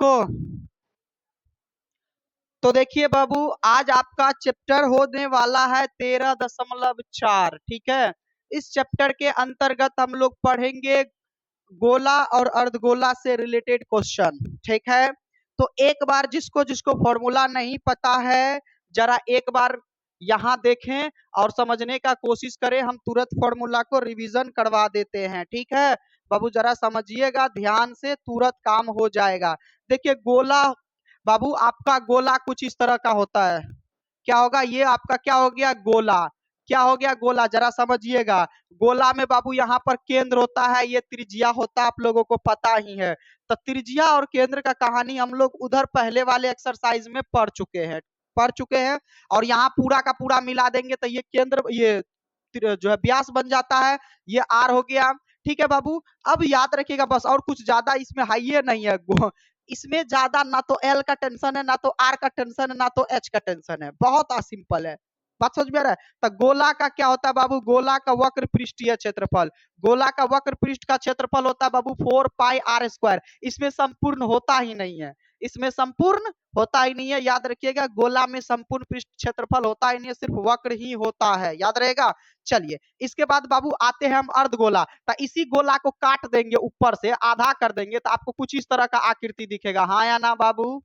सबको? तो देखिए बाबू, आज आपका चैप्टर होने वाला है 13.4। ठीक है, इस चैप्टर के अंतर्गत हम लोग पढ़ेंगे गोला और अर्धगोला से रिलेटेड क्वेश्चन। ठीक है, तो एक बार जिसको जिसको फॉर्मूला नहीं पता है, जरा एक बार यहाँ देखें और समझने का कोशिश करें। हम तुरंत फॉर्मूला को रिवीजन करवा देते हैं। ठीक है बाबू, जरा समझिएगा ध्यान से, तुरंत काम हो जाएगा। देखिए गोला बाबू, आपका गोला कुछ इस तरह का होता है। क्या होगा? ये आपका क्या हो गया? गोला। क्या हो गया? गोला। जरा समझिएगा, गोला में बाबू यहाँ पर केंद्र होता है, ये त्रिज्या होता है, आप लोगों को पता ही है। तो त्रिज्या और केंद्र का कहानी हम लोग उधर पहले वाले एक्सरसाइज में पढ़ चुके हैं। और यहाँ पूरा का पूरा मिला देंगे तो ये केंद्र, ये जो है व्यास बन जाता है, ये आर हो गया। ठीक है बाबू, अब याद रखिएगा बस, और कुछ ज्यादा इसमें हाइये नहीं है। इसमें ज्यादा ना तो एल का टेंशन है, ना तो आर का टेंशन है, ना तो एच का टेंशन है। बहुत सिंपल है, बात समझ में आ रहा है? तो गोला का क्या होता है बाबू? गोला का वक्र पृष्ठीय क्षेत्रफल, गोला का वक्र पृष्ठ का क्षेत्रफल होता है बाबू 4πr²। इसमें संपूर्ण होता ही नहीं है, इसमें संपूर्ण होता ही नहीं है। याद रखिएगा, गोला में संपूर्ण पृष्ठ क्षेत्रफल होता ही नहीं है, सिर्फ वक्र ही होता है। याद रहेगा। चलिए, इसके बाद बाबू आते हैं हम अर्धगोला। तो इसी गोला को काट देंगे, ऊपर से आधा कर देंगे तो आपको कुछ इस तरह का आकृति दिखेगा। हाँ या ना बाबू?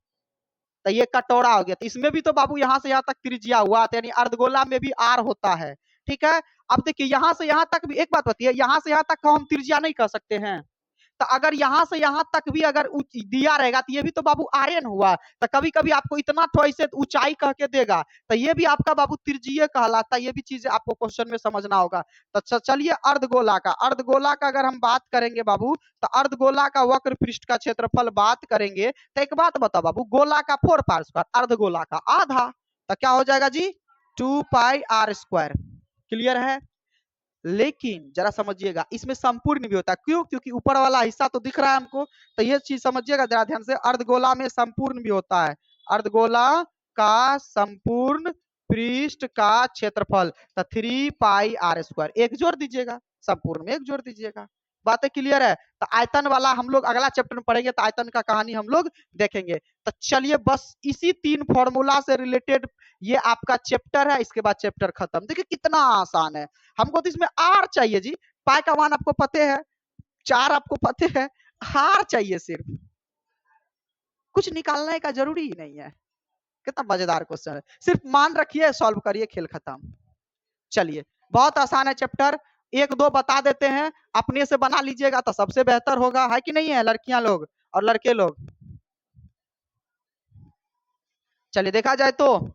तो ये कटोरा हो गया। तो इसमें भी तो बाबू यहाँ से यहाँ तक त्रिज्या हुआ, तो यानी अर्धगोला में भी आर होता है। ठीक है, अब देखिए यहाँ से यहाँ तक भी एक बात बताइए, यहाँ से यहाँ तक को हम त्रिज्या नहीं कह सकते हैं? तो अगर यहाँ से यहाँ तक भी अगर दिया रहेगा तो ये भी तो बाबू आर्यन हुआ। तो कभी कभी आपको इतना तो ऐसे ऊंचाई कह के देगा तो ये भी आपका बाबू त्रिज्यीय कहलाता है। ये भी चीजें आपको क्वेश्चन में समझना होगा। तो चलिए अर्धगोला का अगर हम बात करेंगे बाबू, तो अर्धगोला का वक्र पृष्ठ का क्षेत्रफल बात करेंगे। तो एक बात बताओ बाबू, गोला का 4πr², अर्धगोला का आधा, तो क्या हो जाएगा जी? 2πr²। क्लियर है? लेकिन जरा समझिएगा, इसमें संपूर्ण भी होता है। क्यों? क्योंकि ऊपर वाला हिस्सा तो दिख रहा है हमको, तो ये चीज समझिएगा जरा ध्यान से। अर्धगोला में संपूर्ण भी होता है, अर्धगोला का संपूर्ण पृष्ठ का क्षेत्रफल, तो 3πr²। एक जोड़ दीजिएगा, संपूर्ण में एक जोड़ दीजिएगा। बातें क्लियर है? तो आयतन वाला हम लोग अगला चैप्टर में पढ़ेंगे, तो आयतन का कहानी हम लोग देखेंगे। तो चलिए, बस इसी 3 फॉर्मूला से रिलेटेड ये आपका चैप्टर है। इसके बाद चैप्टर खत्म। देखिए कितना आसान है। हमको तो इसमें आर चाहिए जी, पाई का मान आपको पते है, 4 आपको पते है, हार चाहिए सिर्फ, कुछ निकालने का जरूरी ही नहीं है। कितना मजेदार क्वेश्चन है, सिर्फ मान रखिए, सॉल्व करिए, खेल खत्म। चलिए, बहुत आसान है चैप्टर, एक दो बता देते हैं, अपने से बना लीजिएगा तो सबसे बेहतर होगा, है कि नहीं है लड़कियां लोग और लड़के लोग? चलिए देखा जाए तो,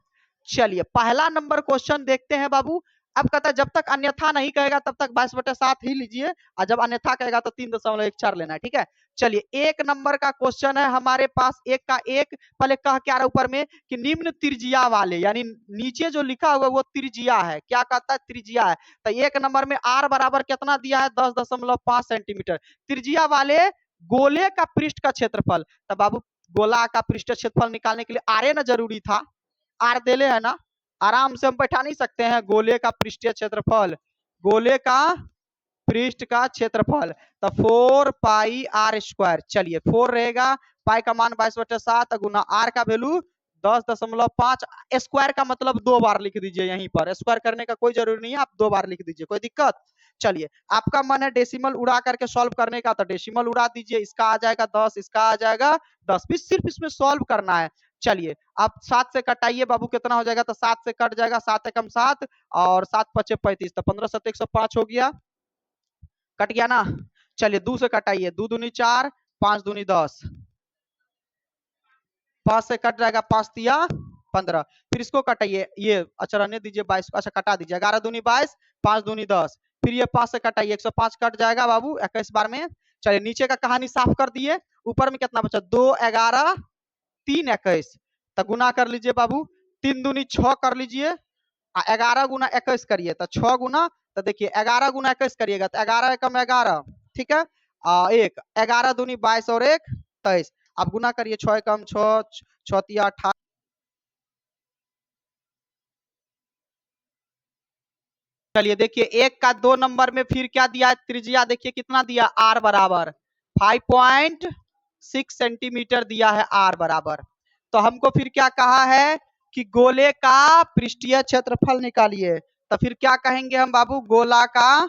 चलिए पहला नंबर क्वेश्चन देखते हैं बाबू। अब कहता है जब तक अन्यथा नहीं कहेगा तब तक 22/7 ही लीजिए, और जब अन्यथा कहेगा तो 3.14 लेना है। ठीक है, चलिए एक नंबर का क्वेश्चन है हमारे पास, एक का एक। पहले कह क्या रहा ऊपर में कि निम्न त्रिज्या वाले, यानी नीचे जो लिखा हुआ वो त्रिज्या है। क्या कहता है? त्रिज्या है। तो एक नंबर में आर बराबर कितना दिया है? 10.5 सेंटीमीटर। त्रिज्या वाले गोले का पृष्ठ का क्षेत्रफल, तो बाबू गोला का पृष्ठ क्षेत्रफल निकालने के लिए आर ना जरूरी था, आर देले है ना, आराम से हम बैठा नहीं सकते हैं। गोले का पृष्ठीय क्षेत्रफल, गोले का पृष्ठ का क्षेत्रफल, तो 4πr²। चलिए 4 रहेगा, पाई का मान 22/7 गुना आर का वैल्यू 10.5। स्क्वायर का मतलब 2 बार लिख दीजिए, यहीं पर स्क्वायर करने का कोई जरूरी नहीं है, आप 2 बार लिख दीजिए, कोई दिक्कत? चलिए, आपका मन है डेसिमल उड़ा करके सॉल्व करने का, तो डेसिमल उड़ा दीजिए। इसका आ जाएगा 10, इसका आ जाएगा 10, भी सिर्फ इसमें सॉल्व करना है। चलिए, आप 7 से कटाइए बाबू, कितना हो जाएगा? तो 7 से कट जाएगा, 7 एकम 7 और 7 पचे 35, तो 15 7 105 हो गया, कट गया ना। चलिए 2 से कटाइए, 2 दूनी 4, 5 दूनी 10, 5 से कट जाएगा, 5 तिया 15। फिर इसको कटाइए, ये अच्छा रहने दीजिए, 22 अच्छा कटा दीजिए, 11 दूनी 22, 5 दूनी 10। फिर ये 5 से कटाइए, 105 कट जाएगा बाबू 21 बार में। चलिए नीचे का कहानी साफ कर दिए, ऊपर में कितना बचा? 2 11 3 21, तो गुना कर लीजिए बाबू, 3 दूनी 6 कर लीजिए, 11 गुना 21 करिए, तो 6 गुना, तो देखिए 11 गुना 21 करिएगा तो 11 एकम 11, ठीक है, 1 11 दूनी 22 और 1 23। आप गुना करिए, 6 एकम 6, 6 तिया 18। चलिए देखिए, एक का 2 नंबर में फिर क्या दिया है? त्रिज्या देखिए कितना दिया, आर बराबर 6 सेंटीमीटर दिया है आर बराबर। तो हमको फिर क्या कहा है कि गोले का पृष्ठीय क्षेत्रफल निकालिए। तो फिर क्या कहेंगे हम बाबू, गोला का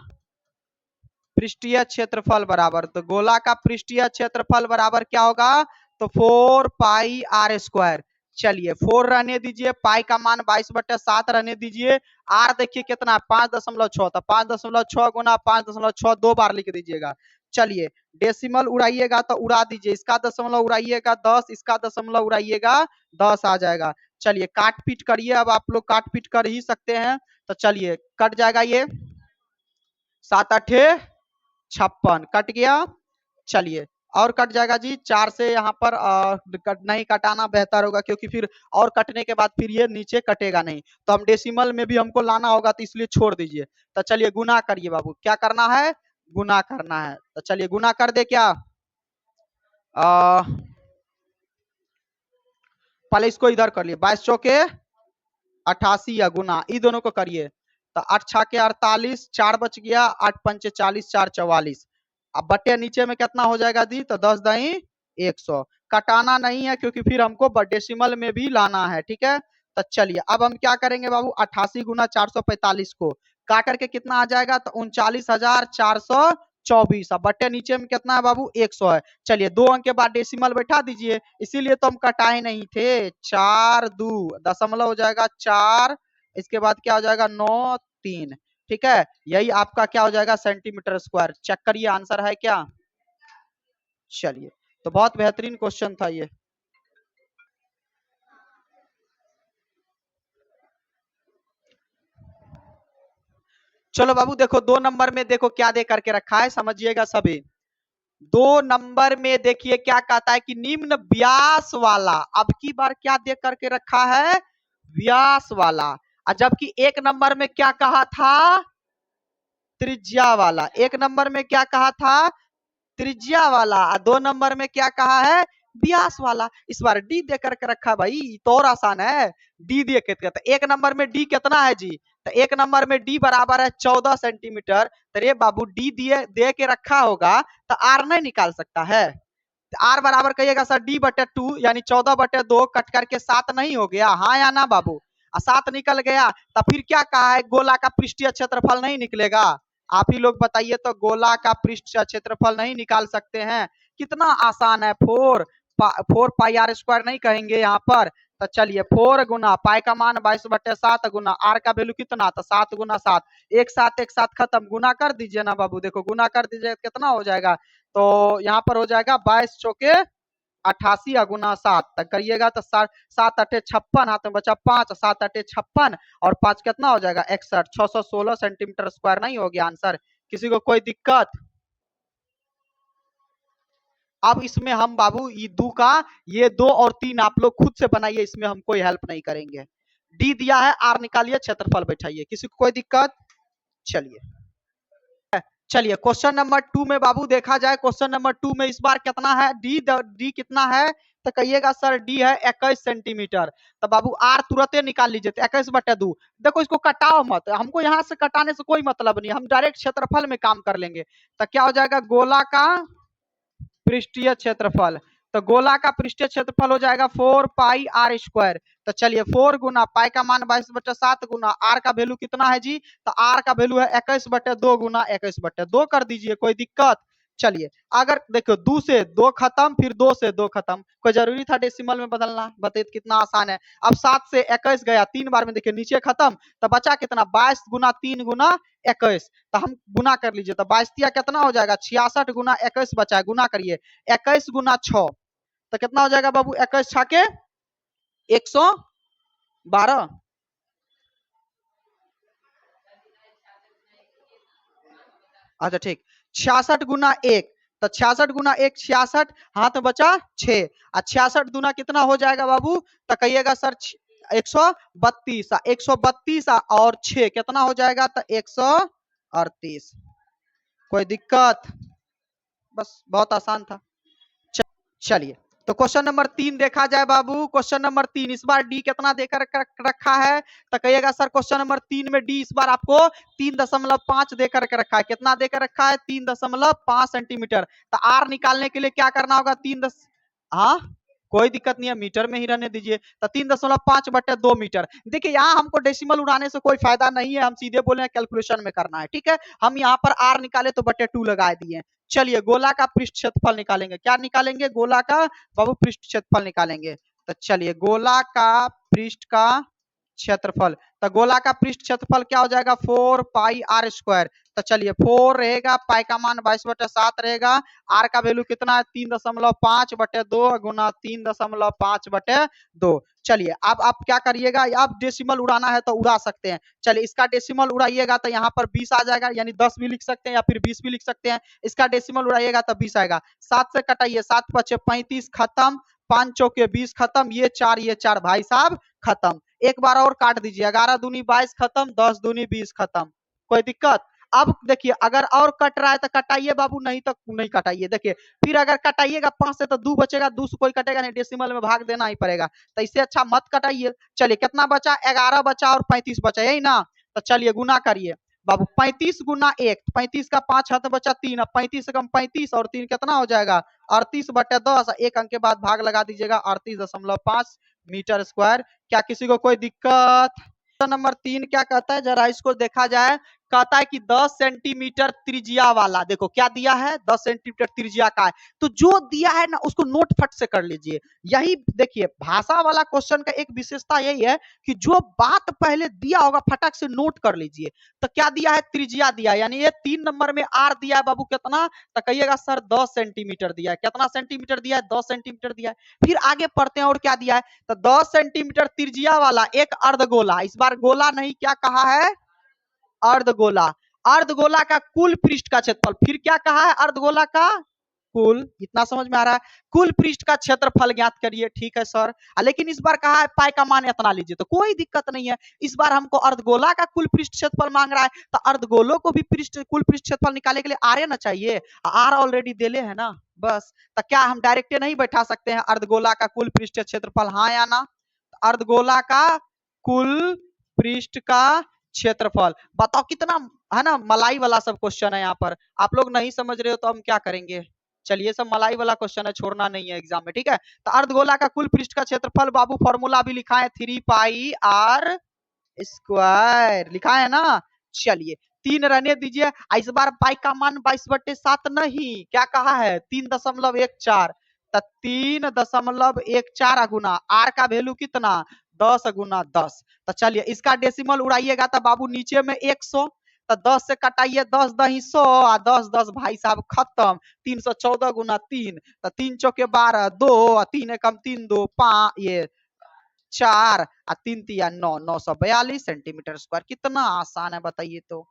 पृष्ठीय क्षेत्रफल बराबर, तो गोला का पृष्ठीय क्षेत्रफल बराबर क्या होगा, तो 4 पाई आर स्क्वायर। चलिए 4 रहने दीजिए, पाई का मान 22/7 रहने दीजिए, आर देखिए कितना 5.6, तो 5.6 गुना 5.6 दो बार लिख दीजिएगा। चलिए डेसिमल उड़ाइएगा तो उड़ा दीजिए, इसका दशमलव उड़ाइएगा 10, इसका दशमलव उड़ाइएगा 10 आ जाएगा। चलिए काट पीट करिए, अब आप लोग काट पीट कर ही सकते हैं। तो चलिए कट जाएगा, ये 7 8 56 कट गया। चलिए और कट जाएगा जी 4 से यहाँ पर नहीं कटाना बेहतर होगा, क्योंकि फिर और कटने के बाद फिर ये नीचे कटेगा नहीं, तो हम डेसिमल में भी हमको लाना होगा, तो इसलिए छोड़ दीजिए। तो चलिए गुना करिए बाबू, क्या करना है, गुना करना है। तो चलिए गुना कर दे क्या, पहले इसको इधर कर लिए, 22 चौके 88 या गुना, ई दोनों को करिए। तो 8 छके 48, 4 बच गया, 8 पंचे 40, 4 44। अब बट्टे नीचे में कितना हो जाएगा दी, तो 10 दही 100। कटाना नहीं है क्योंकि फिर हमको डेसिमल में भी लाना है, ठीक है। तो चलिए अब हम क्या करेंगे बाबू, 88 गुना 445 को काट करके कितना आ जाएगा, तो 39,424। अब बट्टे नीचे में कितना है बाबू, 100 है। चलिए 2 अंक के बाद डेसिमल बैठा दीजिए, इसीलिए तो हम कटाए नहीं थे। 4 2 दशमलव हो जाएगा 4, इसके बाद क्या हो जाएगा 9 3, ठीक है। यही आपका क्या हो जाएगा सेंटीमीटर स्क्वायर। चेक करिए आंसर है क्या। चलिए तो बहुत बेहतरीन क्वेश्चन था ये। चलो बाबू देखो 2 नंबर में देखो क्या दे करके रखा है, समझिएगा सभी। 2 नंबर में देखिए क्या कहता है कि निम्न व्यास वाला, अब की बार क्या दे करके रखा है, व्यास वाला। और जबकि 1 नंबर में क्या कहा था, त्रिज्या वाला। 1 नंबर में क्या कहा था, त्रिज्या वाला। 2 नंबर में क्या कहा है, व्यास वाला। इस बार डी दे करके रखा भाई, तो और आसान है। डी दे के, 1 नंबर में डी कितना है जी, तो 1 नंबर में डी बराबर है 14 सेंटीमीटर। तो रे बाबू डी दिए दे के रखा होगा, तो आर नहीं निकाल सकता है। आर बराबर कहिएगा सर D/2, यानी 14/2 कट करके 7 नहीं हो गया, हाँ या ना बाबू, 7 निकल गया। तो फिर क्या कहा है, गोला का पृष्ठीय क्षेत्रफल नहीं निकलेगा। आप ही लोग बताइए, तो गोला का पृष्ठीय क्षेत्रफल नहीं निकाल सकते हैं। कितना आसान है, 4 पाई आर स्क्वायर नहीं कहेंगे यहाँ पर। तो चलिए 4 गुना पाई का मान 22/7 गुना आर का वैल्यू कितना, तो 7 गुना 7, एक साथ खत्म। गुना कर दीजिए ना बाबू, देखो गुना कर दीजिए कितना हो जाएगा, तो यहाँ पर हो जाएगा 22 चौके 88 गुना 7 तक करिएगा, तो 7 8 56, हाथ में बचा 5, 7 8 56 और 5 कितना हो जाएगा 61, 616 सेंटीमीटर स्क्वायर नहीं हो गया आंसर। किसी को कोई दिक्कत। अब इसमें हम बाबू ये ये 2 और 3 आप लोग खुद से बनाइए, इसमें हम कोई हेल्प नहीं करेंगे। डी दिया है, आर निकालिए, क्षेत्रफल बैठाइए, किसी को कोई दिक्कत। चलिए चलिए क्वेश्चन नंबर 2 में बाबू देखा जाए, क्वेश्चन नंबर 2 में इस बार कितना है, डी कितना है, तो कहिएगा सर डी है 21 सेंटीमीटर। तो बाबू आर तुरंत निकाल लीजिए, तो 21/2। देखो इसको कटाओ मत, हमको यहाँ से कटाने से कोई मतलब नहीं, हम डायरेक्ट क्षेत्रफल में काम कर लेंगे। तो क्या हो जाएगा, गोला का पृष्ठीय क्षेत्रफल। तो गोला का पृष्ठीय क्षेत्रफल हो जाएगा 4 पाई आर स्क्वायर। तो चलिए 4 गुना पाई का मान 22/7 गुना आर का वैल्यू कितना है जी, तो आर का वैल्यू है 21/2 गुना 21/2 कर दीजिए, कोई दिक्कत। चलिए अगर देखो 2 से 2 खत्म, फिर 2 से 2 खत्म, कोई जरूरी था डेसिमल में बदलना, बताइए कितना आसान है। अब 7 से 21 गया 3 बार में, देखिए नीचे खत्म, तो बचा कितना 22 गुना 3 गुना 21। तो हम गुना कर लीजिए, तो 22 कितना हो जाएगा 66 गुना 21 बचा है, गुना करिए 21 गुना 6, तो कितना हो जाएगा बाबू 21 छके 112। अच्छा ठीक, 66 गुना 1, तो 66 गुना 1 66, हाथ में बचा 6, और 66 गुना कितना हो जाएगा बाबू, तो कहिएगा सर 132, 132 और 6 कितना हो जाएगा, तो 138। कोई दिक्कत, बस बहुत आसान था। चलिए तो क्वेश्चन नंबर 3 देखा जाए बाबू, क्वेश्चन नंबर 3 इस बार डी कितना देकर रखा है, तो कहिएगा सर क्वेश्चन नंबर 3 में डी इस बार आपको 3.5 देकर के रखा है। कितना देकर रखा है? 3.5 सेंटीमीटर। तो आर निकालने के लिए क्या करना होगा? हाँ कोई दिक्कत नहीं है, मीटर में ही रहने दीजिए। तो 3.5/2 मीटर। देखिए यहाँ हमको डेसिमल उड़ाने से कोई फायदा नहीं है, हम सीधे बोले कैलकुलेशन में करना है, ठीक है। हम यहाँ पर आर निकाले तो बटे 2 लगा दिए। चलिए गोला का पृष्ठ क्षेत्रफल निकालेंगे। क्या निकालेंगे? गोला का बाबू पृष्ठ क्षेत्रफल निकालेंगे। तो चलिए गोला का पृष्ठ का क्षेत्रफल, तो गोला का पृष्ठ क्षेत्रफल क्या हो जाएगा? 4πr²। तो चलिए 4 रहेगा, पाई का मान 22/7 रहेगा, आर का वैल्यू कितना है? 3.5/2 गुना 3.5/2। चलिए अब आप क्या करिएगा, आप डेसिमल उड़ाना है तो उड़ा सकते हैं। चलिए इसका डेसिमल उड़ाइएगा तो यहाँ पर 20 आ जाएगा, यानी 10 भी लिख सकते हैं या फिर 20 भी लिख सकते हैं। इसका डेसिमल उड़ाइएगा तो 20 आएगा। 7 से कटाइए, 7×5 = 35, खत्म। 5 चौके 20, खत्म। ये 4 भाई साहब खत्म। एक बार और काट दीजिए, 11 दूनी 22 खत्म, 10 दूनी 20 खत्म। कोई दिक्कत? अब देखिए अगर और कट रहा है तो कटाइए बाबू, नहीं तो नहीं कटाइए। देखिए फिर अगर कटाइएगा 5 से तो 2 बचेगा, 2 से कोई कटेगा नहीं, डेसिमल में भाग देना ही पड़ेगा, तो इससे अच्छा मत कटाइए। चलिए कितना बचा? 11 बचा और 35 बचा, यही ना। तो चलिए गुना करिए बाबू, 35 गुना 1, 35 का 5 हाथ बचा 3, अब 35 से कम 35 और 3 कितना हो जाएगा? 38/10। एक अंक के बाद भाग लगा दीजिएगा, 38.5 मीटर स्क्वायर। क्या किसी को कोई दिक्कत? नंबर 3 क्या कहता है, जरा इसको देखा जाए। कहता है कि 10 सेंटीमीटर त्रिज्या वाला, देखो क्या दिया है, 10 सेंटीमीटर त्रिज्या का है। तो जो दिया है ना उसको नोट फट से कर लीजिए। यही देखिए भाषा वाला क्वेश्चन का एक विशेषता यही है कि जो बात पहले दिया होगा फटक से नोट कर लीजिए। तो क्या दिया है? त्रिज्या दिया, यानी ये 3 नंबर में आर दिया है बाबू कितना, तो कहिएगा सर 10 सेंटीमीटर दिया है। कितना सेंटीमीटर दिया है? 10 सेंटीमीटर दिया है। फिर आगे पढ़ते हैं और क्या दिया है, तो 10 सेंटीमीटर त्रिज्या वाला एक अर्धगोला, इस बार गोला नहीं क्या कहा है? अर्धगोला। अर्धगोला का कुल पृष्ठ का क्षेत्रफल, फिर क्या कहा है? अर्धगोला का कुल, इतना समझ में आ रहा है? कुल पृष्ठ का क्षेत्रफल ज्ञात करिए। ठीक है सर, लेकिन इस बार कहा है पाई का मान इतना लीजिए, तो कोई दिक्कत नहीं है। इस बार हमको अर्धगोला का कुल पृष्ठ क्षेत्रफल मांग रहा है, तो अर्धगोलों को भी कुल पृष्ठ क्षेत्रफल निकालने के लिए आर ना चाहिए, आर ऑलरेडी दिले है ना। बस तो क्या हम डायरेक्ट नहीं बैठा सकते हैं अर्धगोला का कुल पृष्ठ क्षेत्रफल, हाँ या ना? अर्धगोला का कुल पृष्ठ का क्षेत्रफल बताओ कितना है ना। मलाई वाला सब क्वेश्चन है यहाँ पर, आप लोग नहीं समझ रहे हो तो हम क्या करेंगे। चलिए सब मलाई वाला क्वेश्चन है, छोड़ना नहीं है एग्जाम में, ठीक है। तो अर्धगोला का कुल पृष्ठ का क्षेत्रफल बाबू फॉर्मूला भी लिखा है, 3πr² लिखा है ना। चलिए 3 रहने दीजिए, इस बार पाई का मान 22/7 नहीं, क्या कहा है? 3.14। तो 3.14 गुना आर का वैल्यू कितना? 10 गुना 10। तो चलिए इसका डेसिमल उड़ाइएगा तो बाबू नीचे में 100, तो 10 से कटाइए, 10 दही 100 और 10 10 भाई साहब खत्म। 314 गुना 3, तो 3 चौके 12, 2 और 3 एकम 3 2 5, ये 4 और 3 तिया 9, 942 सेंटीमीटर स्क्वायर। कितना आसान है बताइए तो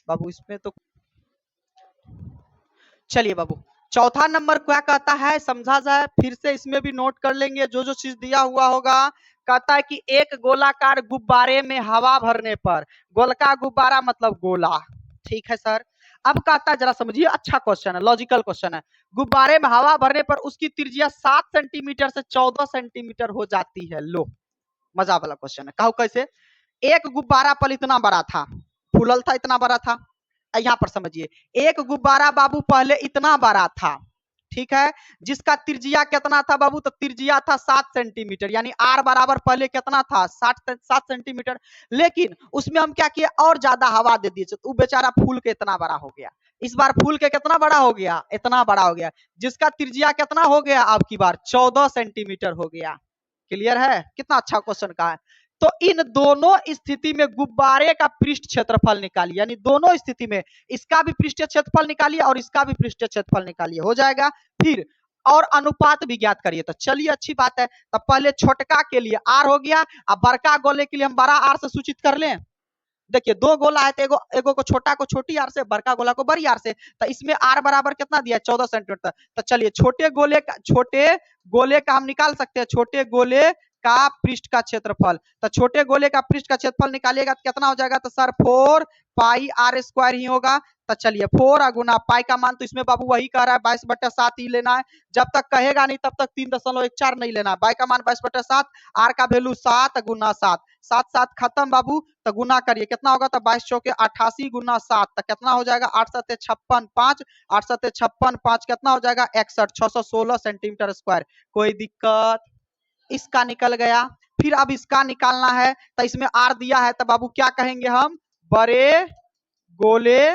बाबू, इसमें तो। चलिए बाबू चौथा नंबर क्या कहता है समझा जाए, फिर से इसमें भी नोट कर लेंगे जो जो चीज दिया हुआ होगा। कहता है कि एक गोलाकार गुब्बारे में हवा भरने पर, गोलका गुब्बारा मतलब गोला, ठीक है सर। अब कहता है जरा समझिए, अच्छा क्वेश्चन है, लॉजिकल क्वेश्चन है। गुब्बारे में हवा भरने पर उसकी त्रिज्या 7 सेंटीमीटर से 14 सेंटीमीटर हो जाती है। लो मजा वाला क्वेश्चन है, कहो कैसे। एक गुब्बारा पल इतना बड़ा था, फूलल था इतना बड़ा था। यहाँ पर समझिए, एक गुब्बारा बाबू पहले इतना बड़ा था, ठीक है, जिसका त्रिज्या कितना था बाबू, तो त्रिज्या था 7 सेंटीमीटर, यानी आर बराबर पहले कितना था? 7 सेंटीमीटर। लेकिन उसमें हम क्या किए, और ज्यादा हवा दे दिए, तो बेचारा फूल के इतना बड़ा हो गया। इस बार फूल के कितना बड़ा हो गया? इतना बड़ा हो गया, जिसका त्रिज्या कितना हो गया? अब की बार 14 सेंटीमीटर हो गया। क्लियर है? कितना अच्छा क्वेश्चन का है। तो इन दोनों स्थिति में गुब्बारे का पृष्ठ क्षेत्रफल निकालिए, यानी दोनों स्थिति में इसका भी पृष्ठीय क्षेत्रफल निकालिए और इसका भी पृष्ठीय क्षेत्रफल निकालिए, हो जाएगा। फिर और अनुपात भी ज्ञात करिए। तो चलिए अच्छी बात है, तो पहले छोटका के लिए आर हो गया, अब बड़का गोले के लिए हम बड़ा आर से सूचित कर लें। देखिए दो गोला है तो एगो को छोटा को छोटी आर से, बड़का गोला को बड़ी आर से। तो इसमें आर बराबर कितना दिया है? 14 सेंटीमीटर। तो चलिए छोटे गोले का हम निकाल सकते हैं, छोटे गोले का पृष्ठ का क्षेत्रफल। तो छोटे गोले का पृष्ठ का क्षेत्रफल निकालिएगा तो कितना हो जाएगा? तो सर 4 पाई आर स्क्वायर ही होगा। तो चलिए 4 गुना पाई का मान तो इसमें बाबू वही कह रहा है 22/7 ही लेना है। जब तक कहेगा नहीं तब तक 3.14 नहीं लेना है। पाई का मान 22/7, आर का वैल्यू 7 गुना 7, 7 7 खत्म बाबू। तो गुना करिए कितना होगा, तो 22 चौके 88 गुना 7 तो कितना हो जाएगा 8 7 56 5, 8 7 56 5 कितना हो जाएगा 61, 616 सेंटीमीटर स्क्वायर। कोई दिक्कत, इसका निकल गया। फिर अब इसका निकालना है तो इसमें आर दिया है तो बाबू क्या कहेंगे हम, बड़े गोले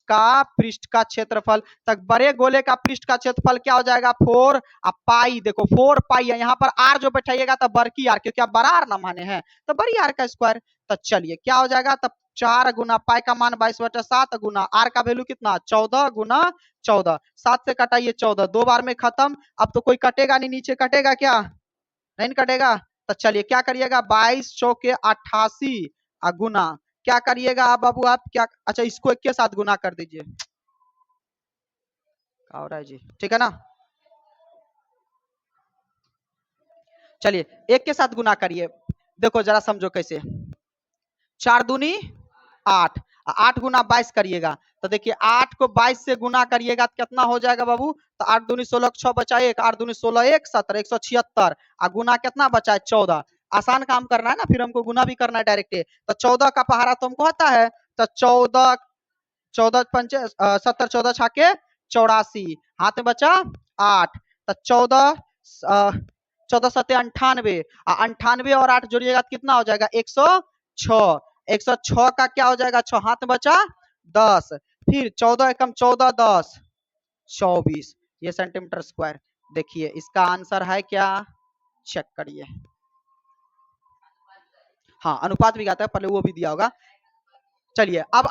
का पृष्ठ का क्षेत्रफल। तक बड़े गोले का पृष्ठ का क्षेत्रफल क्या हो जाएगा 4 पाई, देखो 4 पाई है, यहाँ पर आर जो बैठाइएगा तो बड़की आर, क्योंकि आप बड़ा आर ना माने हैं तो बड़ी आर का स्क्वायर। तो चलिए क्या हो जाएगा, तब 4 गुना पाई का मान 22/7 गुना आर का वैल्यू कितना 14 गुना 14, 7 से कटाइए 14, 2 बार में खत्म। अब तो कोई कटेगा नहीं, नीचे कटेगा क्या, नहीं कटेगा। तो चलिए क्या करिएगा 22 चौके 88 गुना क्या करिएगा आप बाबू, आप क्या, अच्छा इसको एक के साथ गुना कर दीजिए, क्या हो रहा है जी, ठीक है ना। चलिए एक के साथ गुना करिए, देखो जरा समझो कैसे, 4 दूनी 8, 8 गुना 22 करिएगा तो देखिए 8 को 22 से गुना करिएगा तो कितना हो जाएगा बाबू, तो 8 दूनी 16, 6 बचा 1, 8 दूनी 16 1 17, 176 गुना कितना बचा है 14। आसान काम करना है ना, फिर हमको गुना भी करना है डायरेक्ट। तो 14 का पहाड़ा तो हमको आता है, तो 14 14 पंचे 70, 14 छाके 84, हाथ में बचा 8, तो 14 14 सत्ते 98, 98 और 8 जोड़िएगा तो कितना हो जाएगा 106, 106 का क्या हो जाएगा 6, हाथ में बचा 10, फिर 14 एकम 14 10 24, ये सेंटीमीटर स्क्वायर। देखिए इसका आंसर है क्या, चेक करिए। हाँ अनुपात भी आता है, पहले वो भी दिया होगा। चलिए अब